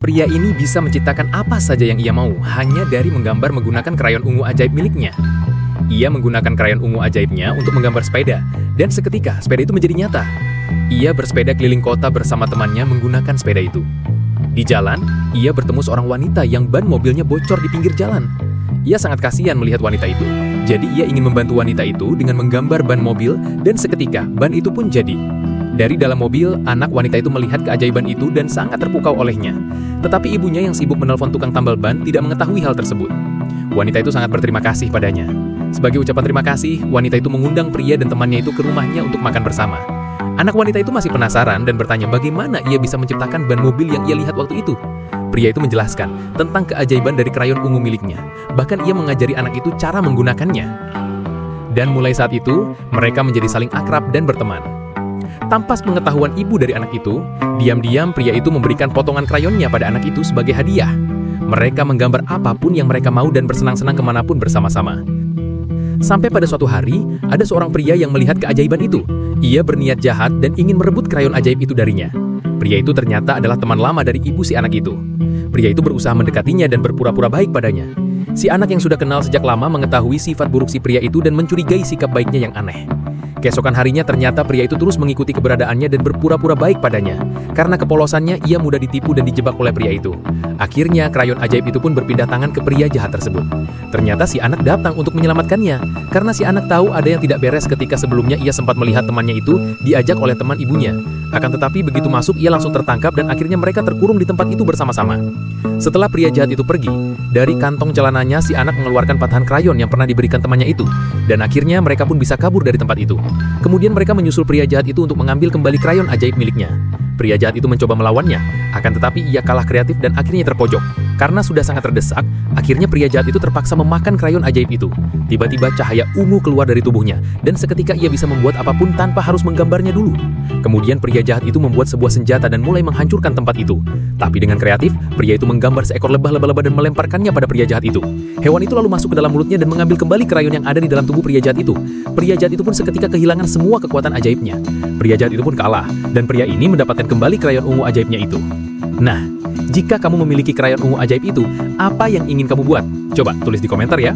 Pria ini bisa menciptakan apa saja yang ia mau, hanya dari menggambar menggunakan krayon ungu ajaib miliknya. Ia menggunakan krayon ungu ajaibnya untuk menggambar sepeda, dan seketika sepeda itu menjadi nyata. Ia bersepeda keliling kota bersama temannya menggunakan sepeda itu. Di jalan, ia bertemu seorang wanita yang ban mobilnya bocor di pinggir jalan. Ia sangat kasihan melihat wanita itu, jadi ia ingin membantu wanita itu dengan menggambar ban mobil, dan seketika ban itu pun jadi. Dari dalam mobil, anak wanita itu melihat keajaiban itu dan sangat terpukau olehnya. Tetapi ibunya yang sibuk menelpon tukang tambal ban tidak mengetahui hal tersebut. Wanita itu sangat berterima kasih padanya. Sebagai ucapan terima kasih, wanita itu mengundang pria dan temannya itu ke rumahnya untuk makan bersama. Anak wanita itu masih penasaran dan bertanya bagaimana ia bisa menciptakan ban mobil yang ia lihat waktu itu. Pria itu menjelaskan tentang keajaiban dari krayon ungu miliknya. Bahkan ia mengajari anak itu cara menggunakannya. Dan mulai saat itu, mereka menjadi saling akrab dan berteman. Tanpa pengetahuan ibu dari anak itu, diam-diam pria itu memberikan potongan krayonnya pada anak itu sebagai hadiah. Mereka menggambar apapun yang mereka mau dan bersenang-senang kemanapun bersama-sama. Sampai pada suatu hari, ada seorang pria yang melihat keajaiban itu. Ia berniat jahat dan ingin merebut krayon ajaib itu darinya. Pria itu ternyata adalah teman lama dari ibu si anak itu. Pria itu berusaha mendekatinya dan berpura-pura baik padanya. Si anak yang sudah kenal sejak lama mengetahui sifat buruk si pria itu dan mencurigai sikap baiknya yang aneh. Keesokan harinya ternyata pria itu terus mengikuti keberadaannya dan berpura-pura baik padanya. Karena kepolosannya, ia mudah ditipu dan dijebak oleh pria itu. Akhirnya, krayon ajaib itu pun berpindah tangan ke pria jahat tersebut. Ternyata si anak datang untuk menyelamatkannya. Karena si anak tahu ada yang tidak beres ketika sebelumnya ia sempat melihat temannya itu diajak oleh teman ibunya. Akan tetapi begitu masuk, ia langsung tertangkap dan akhirnya mereka terkurung di tempat itu bersama-sama. Setelah pria jahat itu pergi, dari kantong celananya si anak mengeluarkan patahan krayon yang pernah diberikan temannya itu. Dan akhirnya mereka pun bisa kabur dari tempat itu. Kemudian mereka menyusul pria jahat itu untuk mengambil kembali krayon ajaib miliknya. Pria jahat itu mencoba melawannya, akan tetapi ia kalah kreatif dan akhirnya terpojok. Karena sudah sangat terdesak, akhirnya pria jahat itu terpaksa memakan krayon ajaib itu. Tiba-tiba cahaya ungu keluar dari tubuhnya, dan seketika ia bisa membuat apapun tanpa harus menggambarnya dulu. Kemudian pria jahat itu membuat sebuah senjata dan mulai menghancurkan tempat itu. Tapi dengan kreatif, pria itu menggambar seekor lebah laba-laba dan melemparkannya pada pria jahat itu. Hewan itu lalu masuk ke dalam mulutnya dan mengambil kembali krayon yang ada di dalam tubuh pria jahat itu. Pria jahat itu pun seketika kehilangan semua kekuatan ajaibnya. Pria jahat itu pun kalah, dan pria ini mendapatkan kembali krayon ungu ajaibnya itu. Nah, jika kamu memiliki krayon ungu ajaib itu, apa yang ingin kamu buat? Coba tulis di komentar ya.